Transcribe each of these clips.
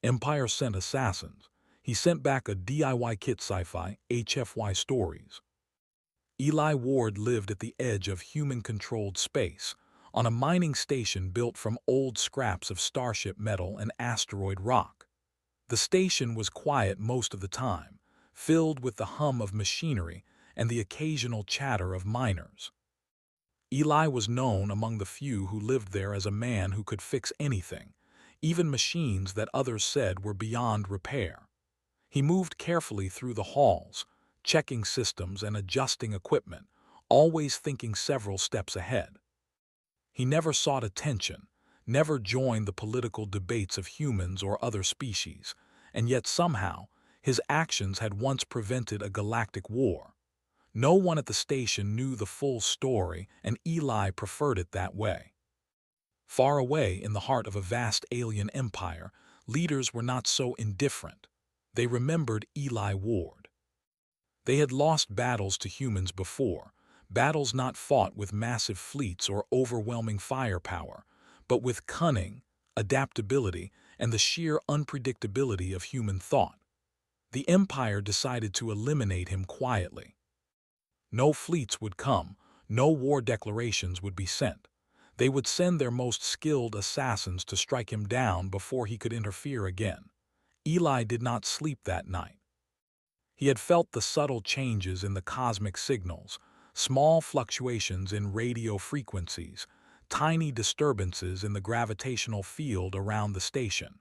Empire sent assassins. He sent back a DIY kit Sci-Fi, HFY Stories. Eli Ward lived at the edge of human-controlled space, on a mining station built from old scraps of starship metal and asteroid rock. The station was quiet most of the time, filled with the hum of machinery and the occasional chatter of miners. Eli was known among the few who lived there as a man who could fix anything, even machines that others said were beyond repair. He moved carefully through the halls, checking systems and adjusting equipment, always thinking several steps ahead. He never sought attention, never joined the political debates of humans or other species, and yet somehow his actions had once prevented a galactic war. No one at the station knew the full story, and Eli preferred it that way. Far away in the heart of a vast alien empire, leaders were not so indifferent. They remembered Eli Ward. They had lost battles to humans before, battles not fought with massive fleets or overwhelming firepower, but with cunning, adaptability, and the sheer unpredictability of human thought. The Empire decided to eliminate him quietly. No fleets would come, no war declarations would be sent. They would send their most skilled assassins to strike him down before he could interfere again. Eli did not sleep that night. He had felt the subtle changes in the cosmic signals, small fluctuations in radio frequencies, tiny disturbances in the gravitational field around the station.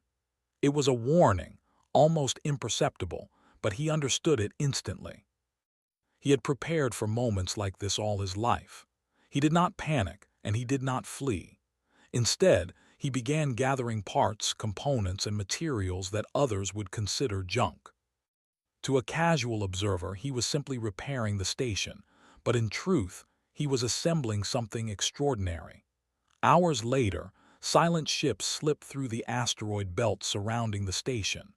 It was a warning, almost imperceptible, but he understood it instantly. He had prepared for moments like this all his life. He did not panic, and he did not flee. Instead, he began gathering parts, components, and materials that others would consider junk. To a casual observer, he was simply repairing the station, but in truth, he was assembling something extraordinary. Hours later, silent ships slipped through the asteroid belt surrounding the station.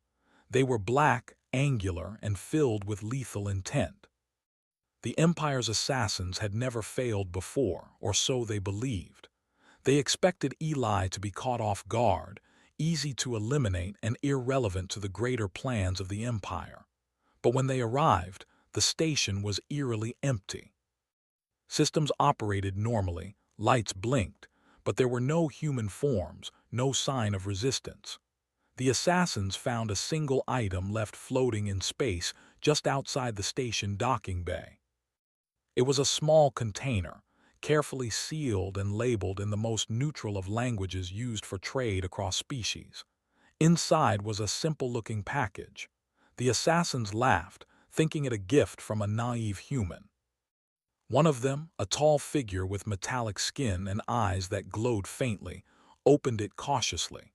They were black, angular, and filled with lethal intent. The Empire's assassins had never failed before, or so they believed. They expected Eli to be caught off guard, easy to eliminate and irrelevant to the greater plans of the Empire. But when they arrived, the station was eerily empty. Systems operated normally, lights blinked, but there were no human forms, no sign of resistance. The assassins found a single item left floating in space just outside the station docking bay. It was a small container, carefully sealed and labeled in the most neutral of languages used for trade across species. Inside was a simple-looking package. The assassins laughed, thinking it a gift from a naive human. One of them, a tall figure with metallic skin and eyes that glowed faintly, opened it cautiously.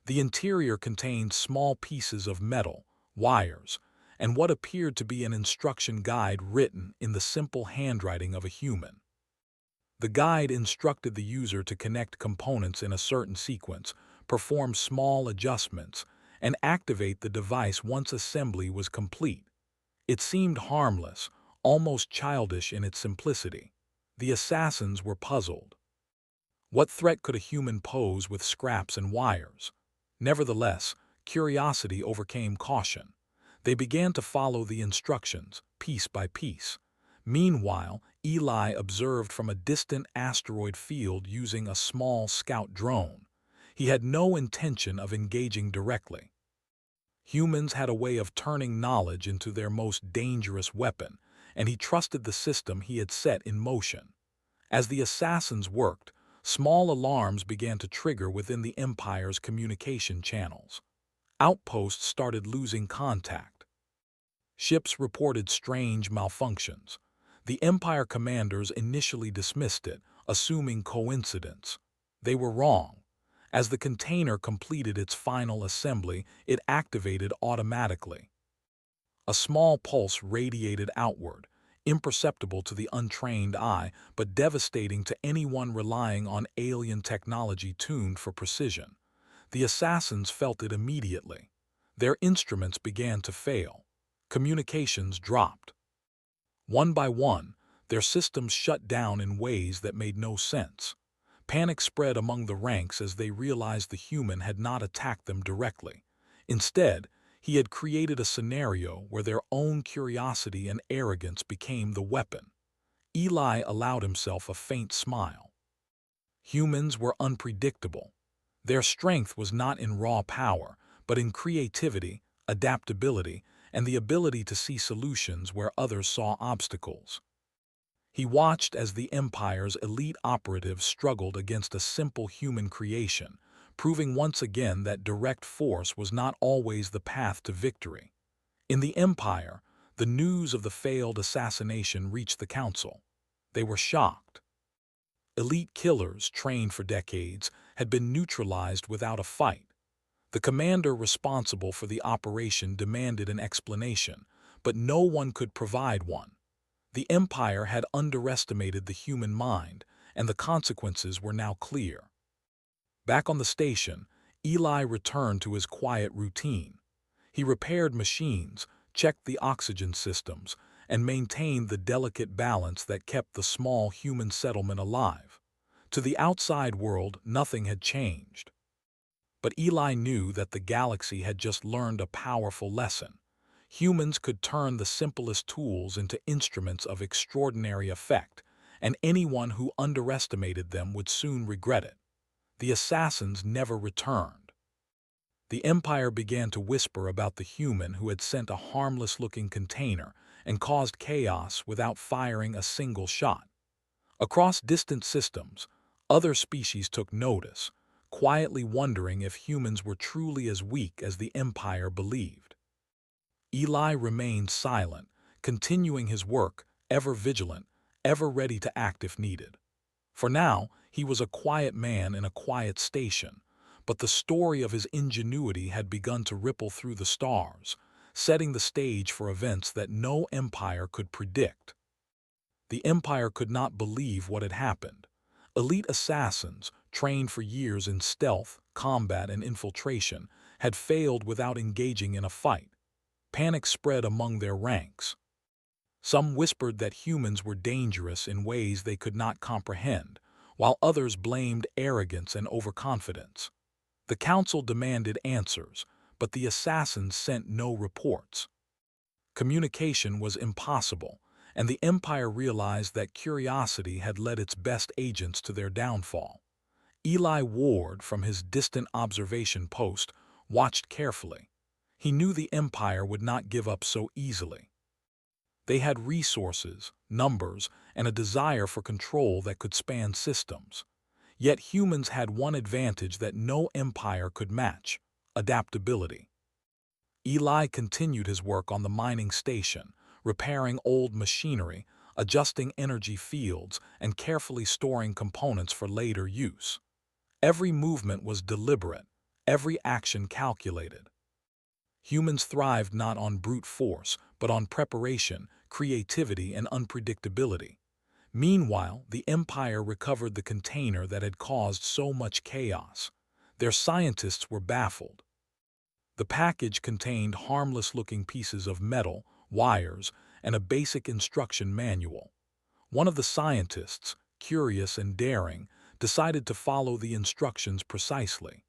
The interior contained small pieces of metal, wires, and what appeared to be an instruction guide written in the simple handwriting of a human. The guide instructed the user to connect components in a certain sequence, perform small adjustments, and activate the device once assembly was complete. It seemed harmless, almost childish in its simplicity. The assassins were puzzled. What threat could a human pose with scraps and wires? Nevertheless, curiosity overcame caution. They began to follow the instructions, piece by piece. Meanwhile, Eli observed from a distant asteroid field using a small scout drone. He had no intention of engaging directly. Humans had a way of turning knowledge into their most dangerous weapon, and he trusted the system he had set in motion. As the assassins worked, small alarms began to trigger within the Empire's communication channels. Outposts started losing contact. Ships reported strange malfunctions. The Empire commanders initially dismissed it, assuming coincidence. They were wrong. As the container completed its final assembly, it activated automatically. A small pulse radiated outward, imperceptible to the untrained eye, but devastating to anyone relying on alien technology tuned for precision. The assassins felt it immediately. Their instruments began to fail. Communications dropped. One by one, their systems shut down in ways that made no sense. Panic spread among the ranks as they realized the human had not attacked them directly. Instead, he had created a scenario where their own curiosity and arrogance became the weapon. Eli allowed himself a faint smile. Humans were unpredictable. Their strength was not in raw power, but in creativity, adaptability, and the ability to see solutions where others saw obstacles. He watched as the Empire's elite operatives struggled against a simple human creation, proving once again that direct force was not always the path to victory. In the Empire, the news of the failed assassination reached the Council. They were shocked. Elite killers, trained for decades, had been neutralized without a fight. The commander responsible for the operation demanded an explanation, but no one could provide one. The Empire had underestimated the human mind, and the consequences were now clear. Back on the station, Eli returned to his quiet routine. He repaired machines, checked the oxygen systems, and maintained the delicate balance that kept the small human settlement alive. To the outside world, nothing had changed. But Eli knew that the galaxy had just learned a powerful lesson. Humans could turn the simplest tools into instruments of extraordinary effect, and anyone who underestimated them would soon regret it. The assassins never returned. The Empire began to whisper about the human who had sent a harmless-looking container and caused chaos without firing a single shot. Across distant systems, other species took notice, quietly wondering if humans were truly as weak as the Empire believed. Eli remained silent, continuing his work, ever vigilant, ever ready to act if needed. For now, he was a quiet man in a quiet station, but the story of his ingenuity had begun to ripple through the stars, setting the stage for events that no empire could predict. The Empire could not believe what had happened. Elite assassins, trained for years in stealth, combat, and infiltration, had failed without engaging in a fight. Panic spread among their ranks. Some whispered that humans were dangerous in ways they could not comprehend, while others blamed arrogance and overconfidence. The council demanded answers, but the assassins sent no reports. Communication was impossible, and the Empire realized that curiosity had led its best agents to their downfall. Eli Ward, from his distant observation post, watched carefully. He knew the Empire would not give up so easily. They had resources, numbers, and a desire for control that could span systems. Yet humans had one advantage that no empire could match: adaptability. Eli continued his work on the mining station, repairing old machinery, adjusting energy fields, and carefully storing components for later use. Every movement was deliberate, every action calculated. Humans thrived not on brute force, but on preparation, creativity, and unpredictability. Meanwhile, the Empire recovered the container that had caused so much chaos. Their scientists were baffled. The package contained harmless-looking pieces of metal, wires, and a basic instruction manual. One of the scientists, curious and daring, decided to follow the instructions precisely.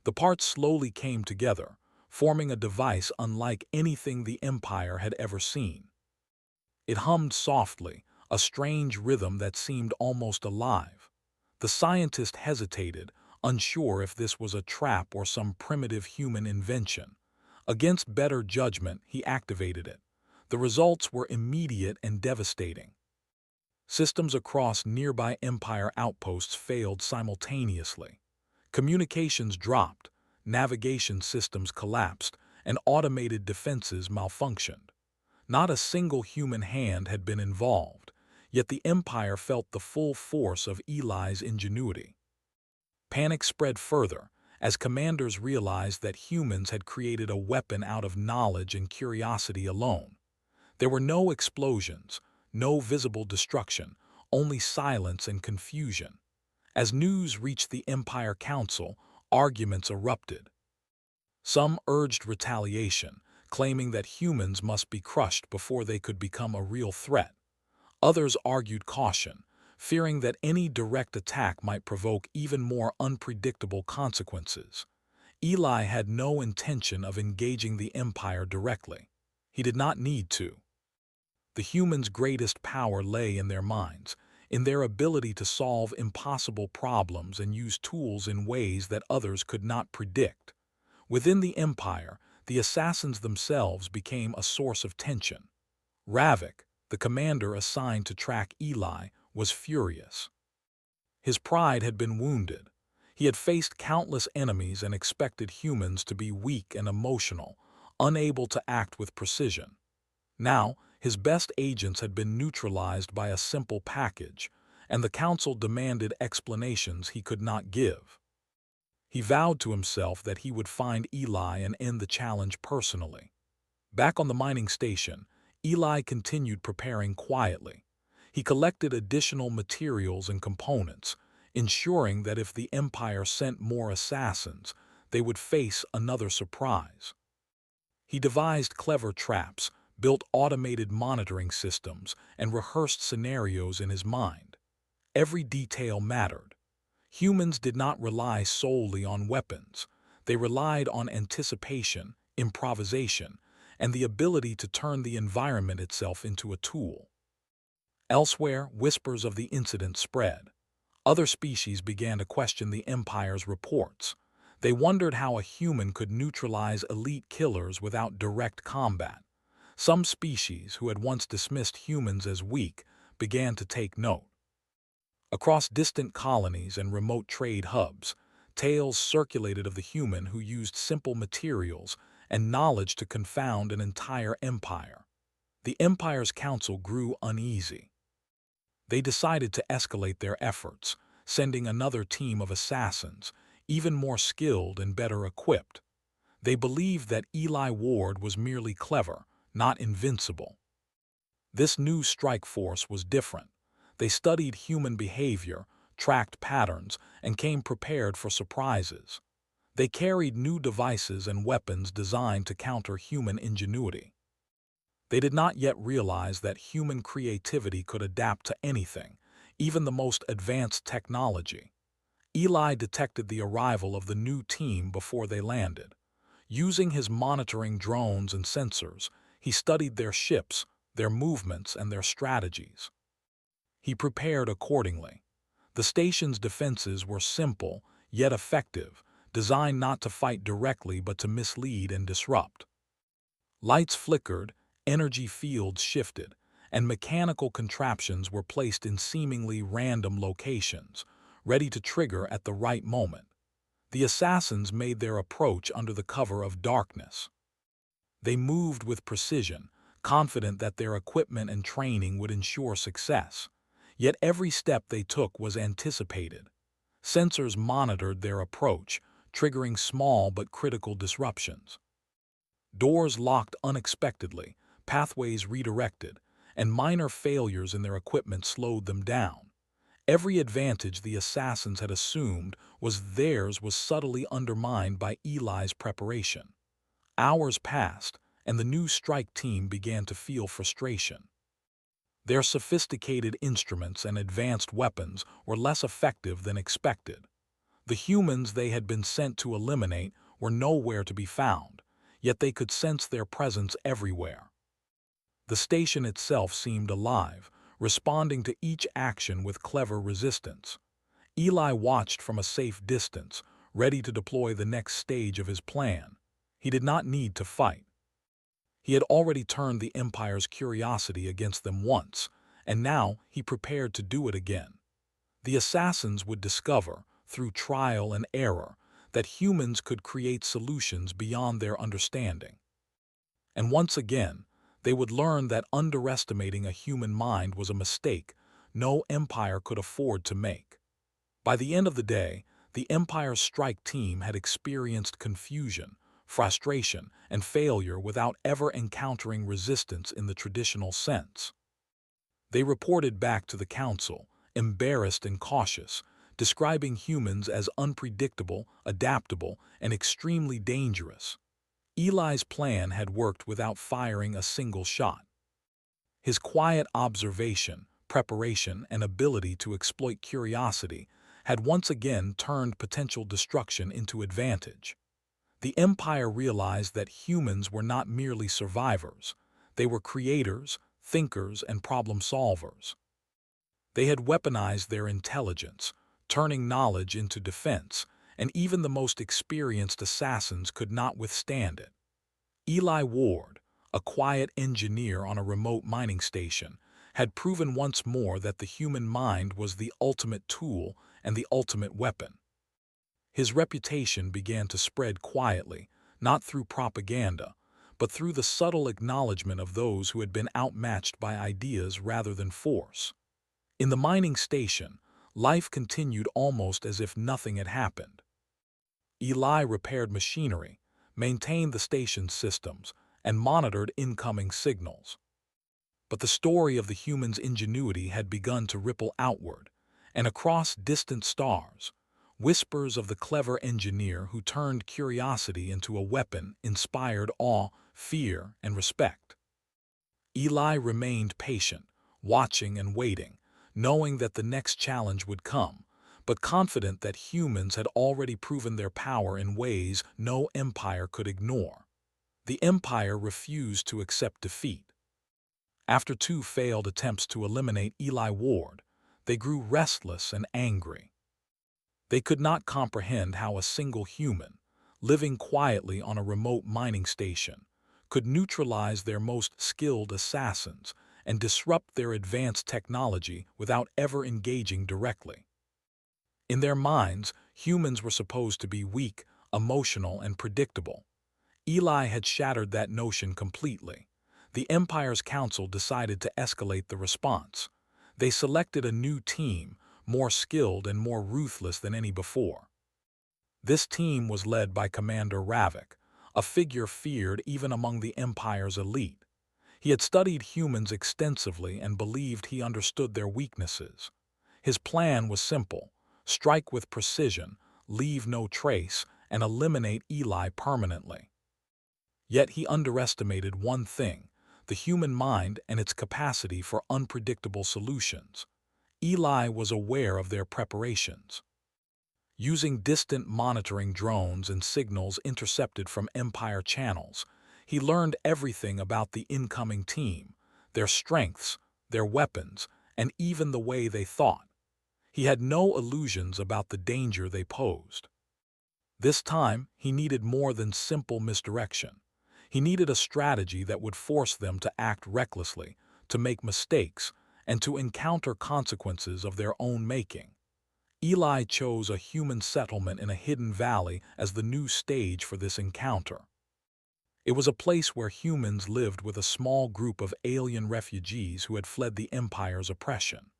The parts slowly came together, forming a device unlike anything the Empire had ever seen. It hummed softly, a strange rhythm that seemed almost alive. The scientist hesitated, unsure if this was a trap or some primitive human invention. Against better judgment, he activated it. The results were immediate and devastating. Systems across nearby Empire outposts failed simultaneously. Communications dropped, navigation systems collapsed, and automated defenses malfunctioned. Not a single human hand had been involved, yet the Empire felt the full force of Eli's ingenuity. Panic spread further, as commanders realized that humans had created a weapon out of knowledge and curiosity alone. There were no explosions, no visible destruction, only silence and confusion. As news reached the Empire Council, arguments erupted. Some urged retaliation, claiming that humans must be crushed before they could become a real threat. Others argued caution, fearing that any direct attack might provoke even more unpredictable consequences. Eli had no intention of engaging the Empire directly. He did not need to. The humans' greatest power lay in their minds, in their ability to solve impossible problems and use tools in ways that others could not predict. Within the Empire, the assassins themselves became a source of tension. Ravik, the commander assigned to track Eli, was furious. His pride had been wounded. He had faced countless enemies and expected humans to be weak and emotional, unable to act with precision. Now, his best agents had been neutralized by a simple package, and the council demanded explanations he could not give. He vowed to himself that he would find Eli and end the challenge personally. Back on the mining station, Eli continued preparing quietly. He collected additional materials and components, ensuring that if the Empire sent more assassins, they would face another surprise. He devised clever traps, built automated monitoring systems, and rehearsed scenarios in his mind. Every detail mattered. Humans did not rely solely on weapons. They relied on anticipation, improvisation, and the ability to turn the environment itself into a tool. Elsewhere, whispers of the incident spread. Other species began to question the Empire's reports. They wondered how a human could neutralize elite killers without direct combat. Some species, who had once dismissed humans as weak, began to take note. Across distant colonies and remote trade hubs, tales circulated of the human who used simple materials and knowledge to confound an entire empire. The Empire's council grew uneasy. They decided to escalate their efforts, sending another team of assassins, even more skilled and better equipped. They believed that Eli Ward was merely clever, not invincible. This new strike force was different. They studied human behavior, tracked patterns, and came prepared for surprises. They carried new devices and weapons designed to counter human ingenuity. They did not yet realize that human creativity could adapt to anything, even the most advanced technology. Eli detected the arrival of the new team before they landed. Using his monitoring drones and sensors, he studied their ships, their movements, and their strategies. He prepared accordingly. The station's defenses were simple, yet effective, designed not to fight directly but to mislead and disrupt. Lights flickered, energy fields shifted, and mechanical contraptions were placed in seemingly random locations, ready to trigger at the right moment. The assassins made their approach under the cover of darkness. They moved with precision, confident that their equipment and training would ensure success. Yet every step they took was anticipated. Sensors monitored their approach, triggering small but critical disruptions. Doors locked unexpectedly, pathways redirected, and minor failures in their equipment slowed them down. Every advantage the assassins had assumed was theirs was subtly undermined by Eli's preparation. Hours passed, and the new strike team began to feel frustration. Their sophisticated instruments and advanced weapons were less effective than expected. The humans they had been sent to eliminate were nowhere to be found, yet they could sense their presence everywhere. The station itself seemed alive, responding to each action with clever resistance. Eli watched from a safe distance, ready to deploy the next stage of his plan. He did not need to fight. He had already turned the Empire's curiosity against them once, and now he prepared to do it again. The assassins would discover, through trial and error, that humans could create solutions beyond their understanding. And once again, they would learn that underestimating a human mind was a mistake no empire could afford to make. By the end of the day, the Empire's strike team had experienced confusion, frustration, and failure without ever encountering resistance in the traditional sense. They reported back to the council, embarrassed and cautious, describing humans as unpredictable, adaptable, and extremely dangerous. Eli's plan had worked without firing a single shot. His quiet observation, preparation, and ability to exploit curiosity had once again turned potential destruction into advantage. The Empire realized that humans were not merely survivors. They were creators, thinkers, and problem solvers. They had weaponized their intelligence, turning knowledge into defense, and even the most experienced assassins could not withstand it. Eli Ward, a quiet engineer on a remote mining station, had proven once more that the human mind was the ultimate tool and the ultimate weapon. His reputation began to spread quietly, not through propaganda, but through the subtle acknowledgement of those who had been outmatched by ideas rather than force. In the mining station, life continued almost as if nothing had happened. Eli repaired machinery, maintained the station's systems, and monitored incoming signals. But the story of the human's ingenuity had begun to ripple outward, and across distant stars, whispers of the clever engineer who turned curiosity into a weapon inspired awe, fear, and respect. Eli remained patient, watching and waiting, knowing that the next challenge would come, but confident that humans had already proven their power in ways no empire could ignore. The empire refused to accept defeat. After 2 failed attempts to eliminate Eli Ward, they grew restless and angry. They could not comprehend how a single human, living quietly on a remote mining station, could neutralize their most skilled assassins and disrupt their advanced technology without ever engaging directly. In their minds, humans were supposed to be weak, emotional, and predictable. Eli had shattered that notion completely. The Empire's council decided to escalate the response. They selected a new team, more skilled and more ruthless than any before. This team was led by Commander Ravik, a figure feared even among the Empire's elite. He had studied humans extensively and believed he understood their weaknesses. His plan was simple: strike with precision, leave no trace, and eliminate Eli permanently. Yet he underestimated one thing: the human mind and its capacity for unpredictable solutions. Eli was aware of their preparations. Using distant monitoring drones and signals intercepted from Empire channels, he learned everything about the incoming team, their strengths, their weapons, and even the way they thought. He had no illusions about the danger they posed. This time, he needed more than simple misdirection. He needed a strategy that would force them to act recklessly, to make mistakes, and to encounter consequences of their own making. Eli chose a human settlement in a hidden valley as the new stage for this encounter. It was a place where humans lived with a small group of alien refugees who had fled the Empire's oppression.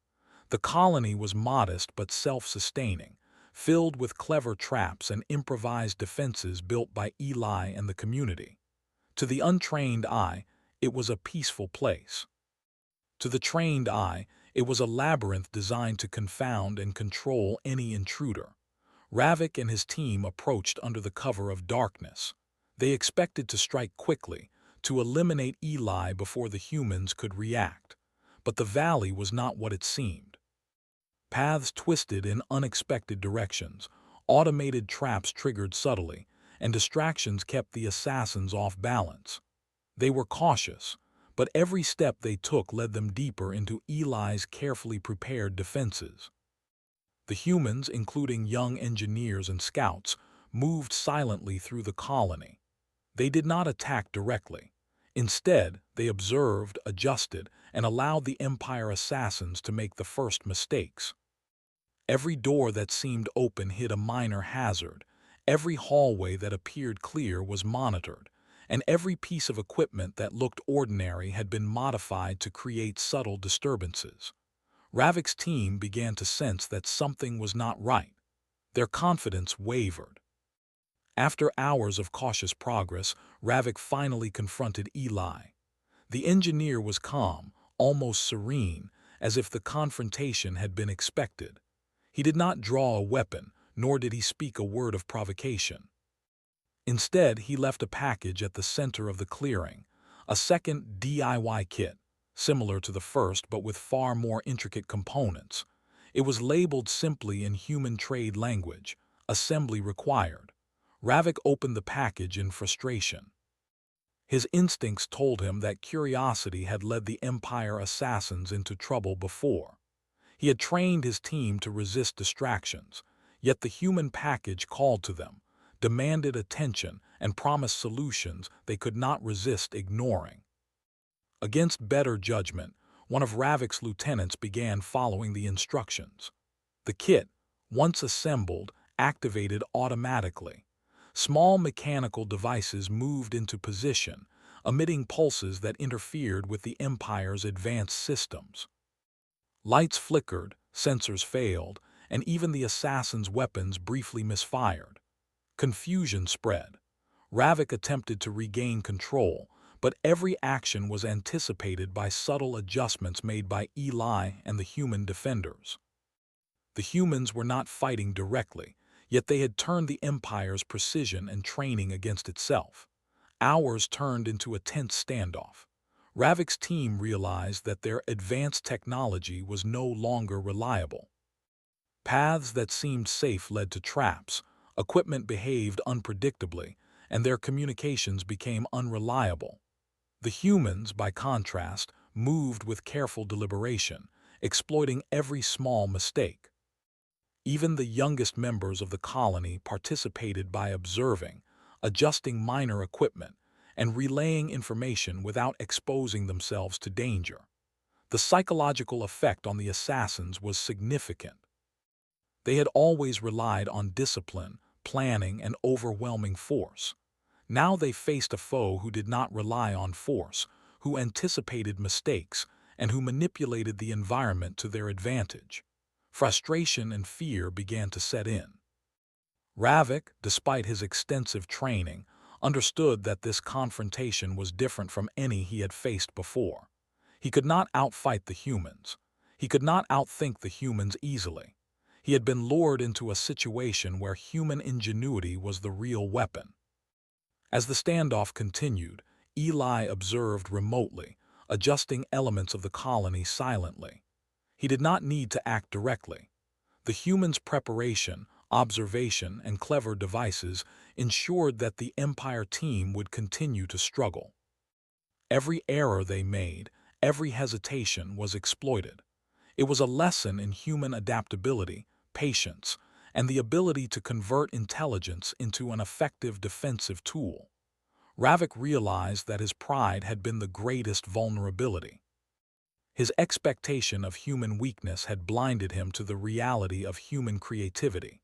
The colony was modest but self-sustaining, filled with clever traps and improvised defenses built by Eli and the community. To the untrained eye, it was a peaceful place. To the trained eye, it was a labyrinth designed to confound and control any intruder. Ravik and his team approached under the cover of darkness. They expected to strike quickly, to eliminate Eli before the humans could react. But the valley was not what it seemed. Paths twisted in unexpected directions, automated traps triggered subtly, and distractions kept the assassins off balance. They were cautious, but every step they took led them deeper into Eli's carefully prepared defenses. The humans, including young engineers and scouts, moved silently through the colony. They did not attack directly. Instead, they observed, adjusted, and allowed the Empire assassins to make the first mistakes. Every door that seemed open hid a minor hazard. Every hallway that appeared clear was monitored, and every piece of equipment that looked ordinary had been modified to create subtle disturbances. Ravik's team began to sense that something was not right. Their confidence wavered. After hours of cautious progress, Ravik finally confronted Eli. The engineer was calm, almost serene, as if the confrontation had been expected. He did not draw a weapon, nor did he speak a word of provocation. Instead, he left a package at the center of the clearing, a second DIY kit, similar to the first but with far more intricate components. It was labeled simply in human trade language: assembly required. Ravik opened the package in frustration. His instincts told him that curiosity had led the Empire assassins into trouble before. He had trained his team to resist distractions, yet the human package called to them, demanded attention, and promised solutions they could not resist ignoring. Against better judgment, one of Ravik's lieutenants began following the instructions. The kit, once assembled, activated automatically. Small mechanical devices moved into position, emitting pulses that interfered with the Empire's advanced systems. Lights flickered, sensors failed, and even the assassin's weapons briefly misfired. Confusion spread. Ravik attempted to regain control, but every action was anticipated by subtle adjustments made by Eli and the human defenders. The humans were not fighting directly, yet they had turned the Empire's precision and training against itself. Hours turned into a tense standoff. Ravik's team realized that their advanced technology was no longer reliable. Paths that seemed safe led to traps, equipment behaved unpredictably, and their communications became unreliable. The humans, by contrast, moved with careful deliberation, exploiting every small mistake. Even the youngest members of the colony participated by observing, adjusting minor equipment, and relaying information without exposing themselves to danger. The psychological effect on the assassins was significant. They had always relied on discipline, planning, and overwhelming force. Now they faced a foe who did not rely on force, who anticipated mistakes, and who manipulated the environment to their advantage. Frustration and fear began to set in. Ravik, despite his extensive training, understood that this confrontation was different from any he had faced before. He could not outfight the humans. He could not outthink the humans easily. He had been lured into a situation where human ingenuity was the real weapon. As the standoff continued, Eli observed remotely, adjusting elements of the colony silently. He did not need to act directly. The humans' preparation, observation, and clever devices ensured that the Empire team would continue to struggle. Every error they made, every hesitation was exploited. It was a lesson in human adaptability, patience, and the ability to convert intelligence into an effective defensive tool. Ravik realized that his pride had been the greatest vulnerability. His expectation of human weakness had blinded him to the reality of human creativity.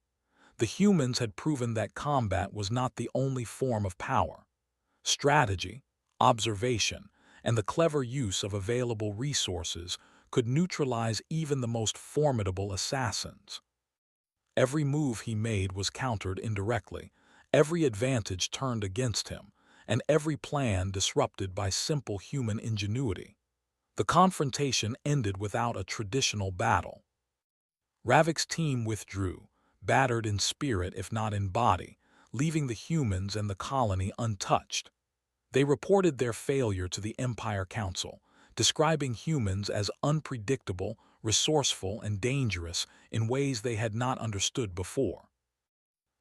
The humans had proven that combat was not the only form of power. Strategy, observation, and the clever use of available resources could neutralize even the most formidable assassins. Every move he made was countered indirectly, every advantage turned against him, and every plan disrupted by simple human ingenuity. The confrontation ended without a traditional battle. Ravik's team withdrew, battered in spirit if not in body, leaving the humans and the colony untouched. They reported their failure to the Empire Council, describing humans as unpredictable, resourceful, and dangerous in ways they had not understood before.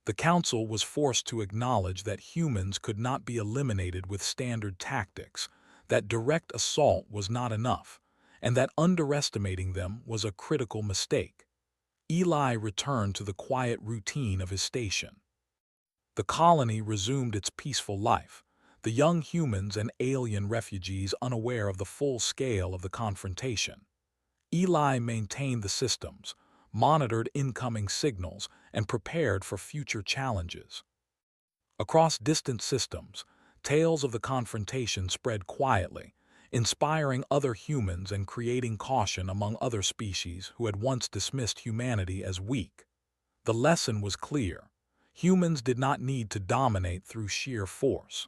The Council was forced to acknowledge that humans could not be eliminated with standard tactics, that direct assault was not enough, and that underestimating them was a critical mistake. Eli returned to the quiet routine of his station. The colony resumed its peaceful life, the young humans and alien refugees unaware of the full scale of the confrontation. Eli maintained the systems, monitored incoming signals, and prepared for future challenges. Across distant systems, tales of the confrontation spread quietly, inspiring other humans and creating caution among other species who had once dismissed humanity as weak. The lesson was clear. Humans did not need to dominate through sheer force.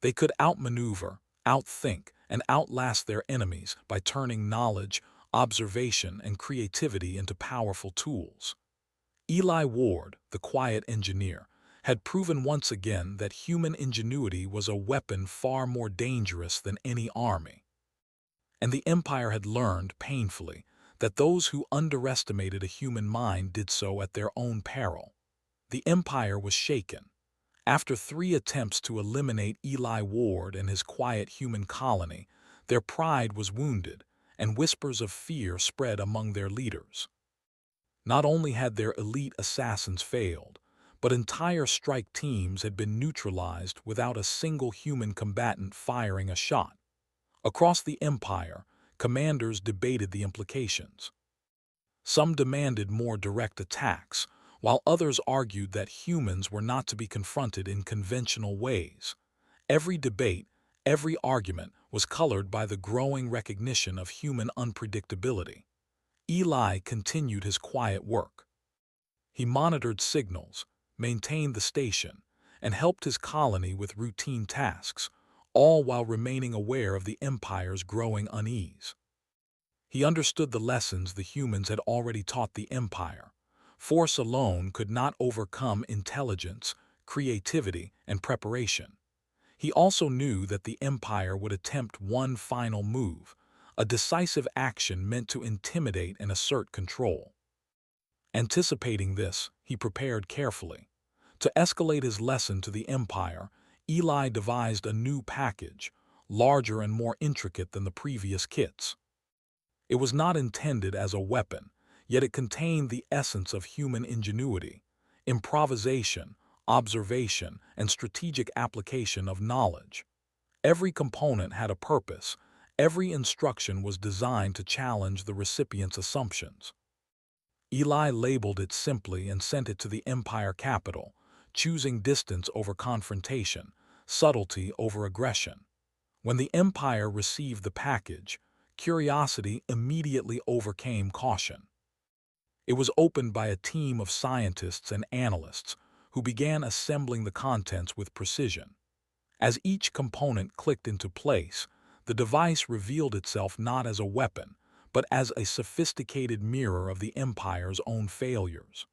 They could outmaneuver, outthink, and outlast their enemies by turning knowledge, observation, and creativity into powerful tools. Eli Ward, the quiet engineer, had proven once again that human ingenuity was a weapon far more dangerous than any army. And the Empire had learned, painfully, that those who underestimated a human mind did so at their own peril. The Empire was shaken. After 3 attempts to eliminate Eli Ward and his quiet human colony, their pride was wounded, and whispers of fear spread among their leaders. Not only had their elite assassins failed, but entire strike teams had been neutralized without a single human combatant firing a shot. Across the Empire, commanders debated the implications. Some demanded more direct attacks, while others argued that humans were not to be confronted in conventional ways. Every debate, every argument was colored by the growing recognition of human unpredictability. Eli continued his quiet work. He monitored signals, maintained the station, and helped his colony with routine tasks, all while remaining aware of the Empire's growing unease. He understood the lessons the humans had already taught the Empire. Force alone could not overcome intelligence, creativity, and preparation. He also knew that the Empire would attempt one final move, a decisive action meant to intimidate and assert control. Anticipating this, he prepared carefully. To escalate his lesson to the Empire, Eli devised a new package, larger and more intricate than the previous kits. It was not intended as a weapon, yet it contained the essence of human ingenuity, improvisation, observation, and strategic application of knowledge. Every component had a purpose. Every instruction was designed to challenge the recipient's assumptions. Eli labeled it simply and sent it to the Empire capital, choosing distance over confrontation, subtlety over aggression. When the Empire received the package, curiosity immediately overcame caution. It was opened by a team of scientists and analysts who began assembling the contents with precision. As each component clicked into place, the device revealed itself not as a weapon, but as a sophisticated mirror of the Empire's own failures.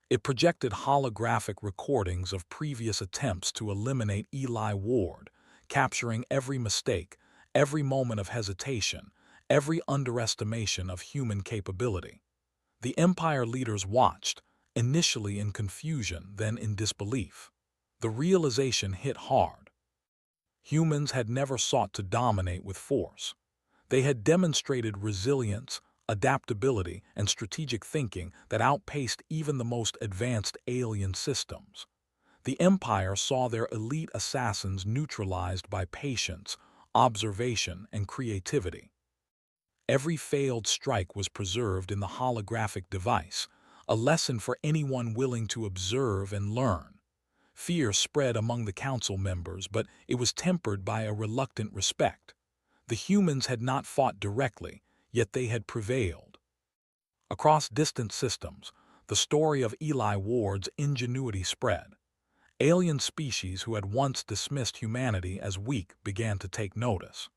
It projected holographic recordings of previous attempts to eliminate Eli Ward, capturing every mistake, every moment of hesitation, every underestimation of human capability. The Empire leaders watched, initially in confusion, then in disbelief. The realization hit hard. Humans had never sought to dominate with force. They had demonstrated resilience, adaptability, and strategic thinking that outpaced even the most advanced alien systems. The Empire saw their elite assassins neutralized by patience, observation, and creativity. Every failed strike was preserved in the holographic device, a lesson for anyone willing to observe and learn. Fear spread among the council members, but it was tempered by a reluctant respect. The humans had not fought directly, yet they had prevailed. Across distant systems, the story of Eli Ward's ingenuity spread. Alien species who had once dismissed humanity as weak began to take notice.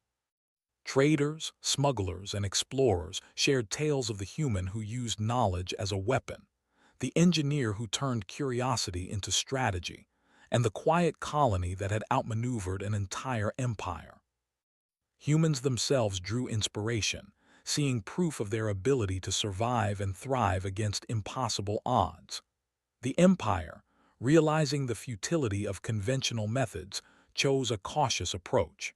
Traders, smugglers, and explorers shared tales of the human who used knowledge as a weapon, the engineer who turned curiosity into strategy, and the quiet colony that had outmaneuvered an entire empire. Humans themselves drew inspiration, seeing proof of their ability to survive and thrive against impossible odds. The Empire, realizing the futility of conventional methods, chose a cautious approach.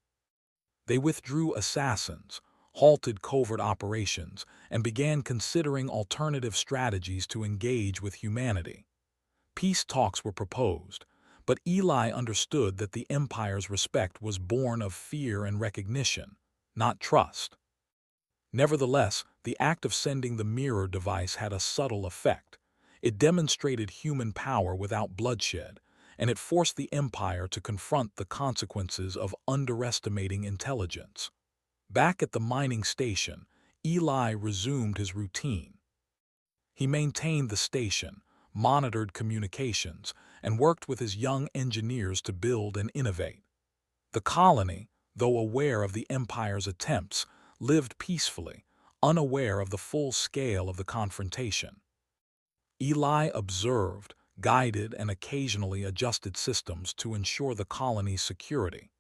They withdrew assassins, halted covert operations, and began considering alternative strategies to engage with humanity. Peace talks were proposed, but Eli understood that the Empire's respect was born of fear and recognition, not trust. Nevertheless, the act of sending the mirror device had a subtle effect. It demonstrated human power without bloodshed, and it forced the Empire to confront the consequences of underestimating intelligence. Back at the mining station, Eli resumed his routine. He maintained the station, monitored communications, and worked with his young engineers to build and innovate. The colony, though aware of the Empire's attempts, lived peacefully, unaware of the full scale of the confrontation. Eli observed, guided, and occasionally adjusted systems to ensure the colony's security.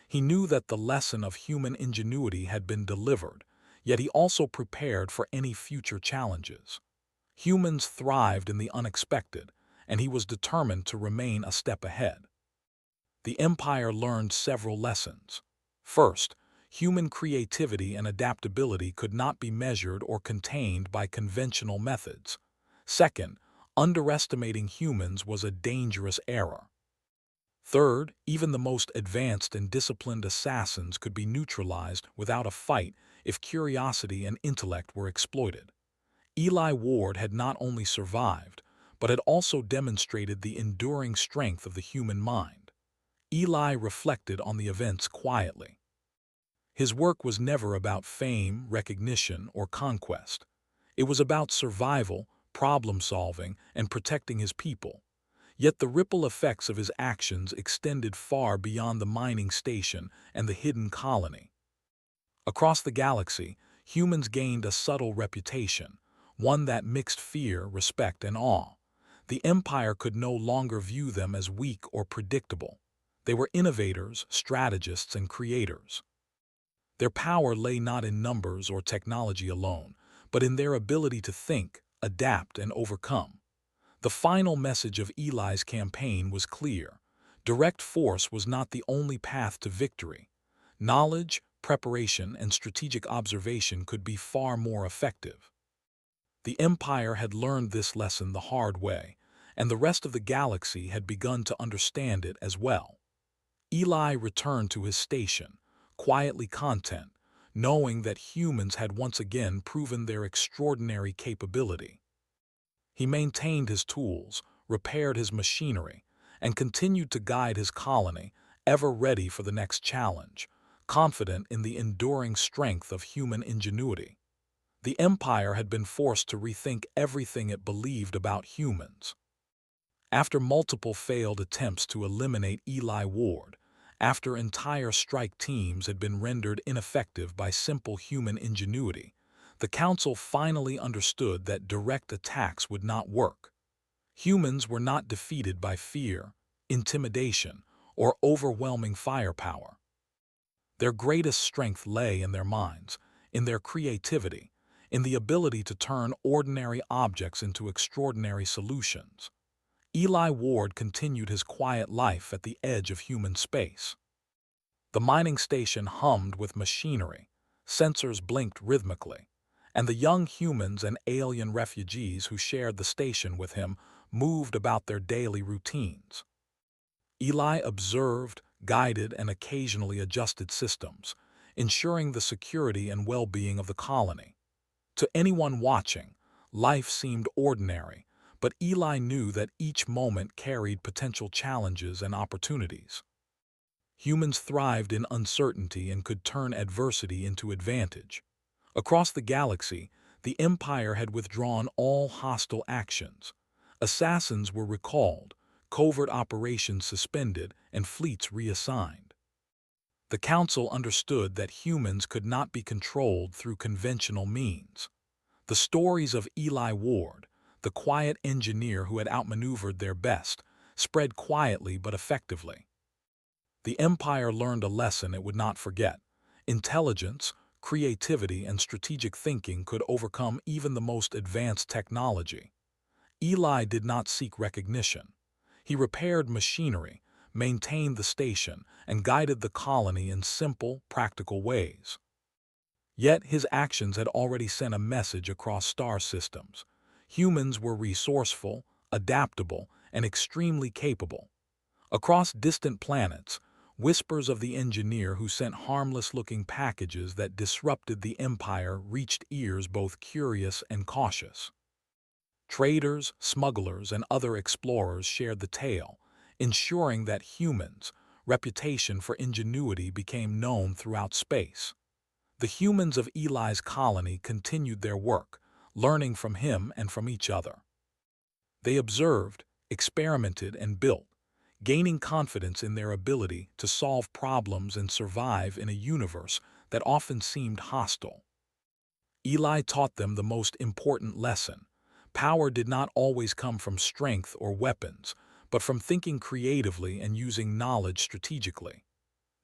He knew that the lesson of human ingenuity had been delivered, yet he also prepared for any future challenges. Humans thrived in the unexpected, and he was determined to remain a step ahead. The Empire learned several lessons. First, human creativity and adaptability could not be measured or contained by conventional methods. Second, underestimating humans was a dangerous error. Third, even the most advanced and disciplined assassins could be neutralized without a fight if curiosity and intellect were exploited. Eli Ward had not only survived, but had also demonstrated the enduring strength of the human mind. Eli reflected on the events quietly. His work was never about fame, recognition, or conquest. It was about survival, problem-solving, and protecting his people. Yet the ripple effects of his actions extended far beyond the mining station and the hidden colony. Across the galaxy, humans gained a subtle reputation, one that mixed fear, respect, and awe. The Empire could no longer view them as weak or predictable. They were innovators, strategists, and creators. Their power lay not in numbers or technology alone, but in their ability to think, adapt, and overcome. The final message of Eli's campaign was clear. Direct force was not the only path to victory. Knowledge, preparation, and strategic observation could be far more effective. The Empire had learned this lesson the hard way, and the rest of the galaxy had begun to understand it as well. Eli returned to his station, quietly content, knowing that humans had once again proven their extraordinary capability. He maintained his tools, repaired his machinery, and continued to guide his colony, ever ready for the next challenge, confident in the enduring strength of human ingenuity. The Empire had been forced to rethink everything it believed about humans. After multiple failed attempts to eliminate Eli Ward, after entire strike teams had been rendered ineffective by simple human ingenuity, the Council finally understood that direct attacks would not work. Humans were not defeated by fear, intimidation, or overwhelming firepower. Their greatest strength lay in their minds, in their creativity, in the ability to turn ordinary objects into extraordinary solutions. Eli Ward continued his quiet life at the edge of human space. The mining station hummed with machinery, sensors blinked rhythmically, and the young humans and alien refugees who shared the station with him moved about their daily routines. Eli observed, guided, and occasionally adjusted systems, ensuring the security and well-being of the colony. To anyone watching, life seemed ordinary, but Eli knew that each moment carried potential challenges and opportunities. Humans thrived in uncertainty and could turn adversity into advantage. Across the galaxy, the Empire had withdrawn all hostile actions. Assassins were recalled, covert operations suspended, and fleets reassigned. The Council understood that humans could not be controlled through conventional means. The stories of Eli Ward, the quiet engineer who had outmaneuvered their best, spread quietly but effectively. The Empire learned a lesson it would not forget. Intelligence, creativity, and strategic thinking could overcome even the most advanced technology. Eli did not seek recognition. He repaired machinery, maintained the station, and guided the colony in simple, practical ways. Yet his actions had already sent a message across star systems. Humans were resourceful, adaptable, and extremely capable. Across distant planets, whispers of the engineer who sent harmless-looking packages that disrupted the Empire reached ears both curious and cautious. Traders, smugglers, and other explorers shared the tale, ensuring that humans' reputation for ingenuity became known throughout space. The humans of Eli's colony continued their work, learning from him and from each other. They observed, experimented, and built, gaining confidence in their ability to solve problems and survive in a universe that often seemed hostile. Eli taught them the most important lesson. Power did not always come from strength or weapons, but from thinking creatively and using knowledge strategically.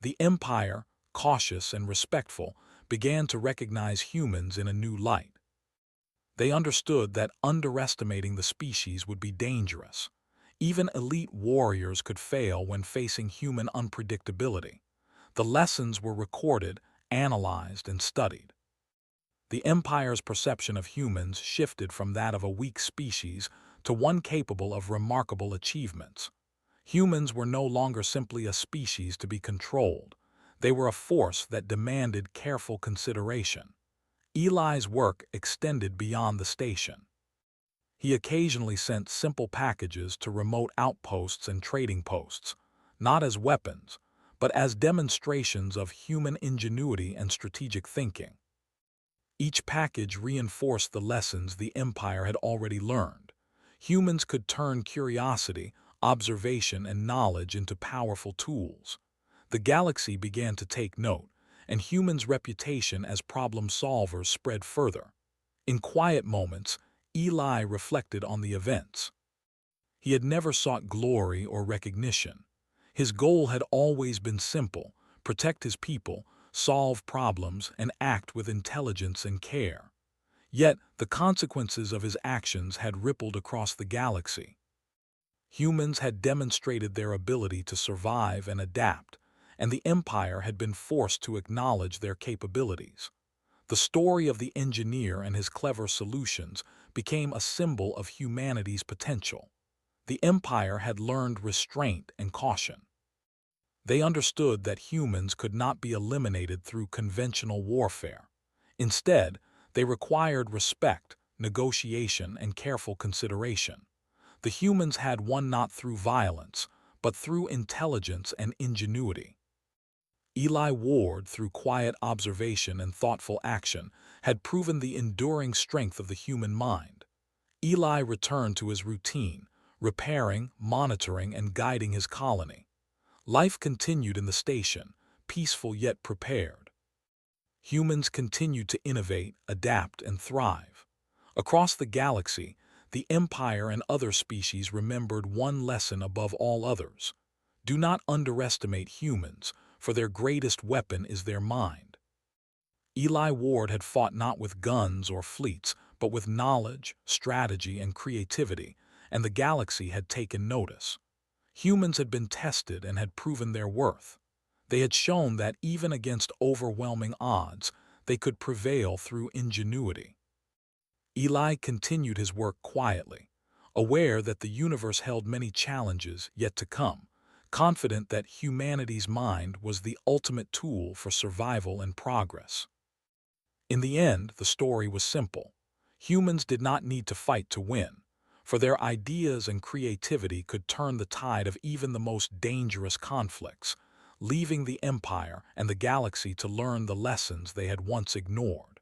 The Empire, cautious and respectful, began to recognize humans in a new light. They understood that underestimating the species would be dangerous. Even elite warriors could fail when facing human unpredictability. The lessons were recorded, analyzed, and studied. The Empire's perception of humans shifted from that of a weak species to one capable of remarkable achievements. Humans were no longer simply a species to be controlled. They were a force that demanded careful consideration. Eli's work extended beyond the station. He occasionally sent simple packages to remote outposts and trading posts, not as weapons, but as demonstrations of human ingenuity and strategic thinking. Each package reinforced the lessons the Empire had already learned. Humans could turn curiosity, observation, and knowledge into powerful tools. The galaxy began to take note, and humans' reputation as problem solvers spread further. In quiet moments, Eli reflected on the events. He had never sought glory or recognition. His goal had always been simple: protect his people, solve problems, and act with intelligence and care. Yet, the consequences of his actions had rippled across the galaxy. Humans had demonstrated their ability to survive and adapt, and the Empire had been forced to acknowledge their capabilities. The story of the engineer and his clever solutions became a symbol of humanity's potential. The Empire had learned restraint and caution. They understood that humans could not be eliminated through conventional warfare. Instead, they required respect, negotiation, and careful consideration. The humans had won not through violence, but through intelligence and ingenuity. Eli Ward, through quiet observation and thoughtful action, had proven the enduring strength of the human mind. Eli returned to his routine, repairing, monitoring, and guiding his colony. Life continued in the station, peaceful yet prepared. Humans continued to innovate, adapt, and thrive. Across the galaxy, the Empire and other species remembered one lesson above all others: do not underestimate humans, for their greatest weapon is their mind. Eli Ward had fought not with guns or fleets, but with knowledge, strategy, and creativity, and the galaxy had taken notice. Humans had been tested and had proven their worth. They had shown that even against overwhelming odds, they could prevail through ingenuity. Eli continued his work quietly, aware that the universe held many challenges yet to come, confident that humanity's mind was the ultimate tool for survival and progress. In the end, the story was simple. Humans did not need to fight to win, for their ideas and creativity could turn the tide of even the most dangerous conflicts, leaving the Empire and the galaxy to learn the lessons they had once ignored.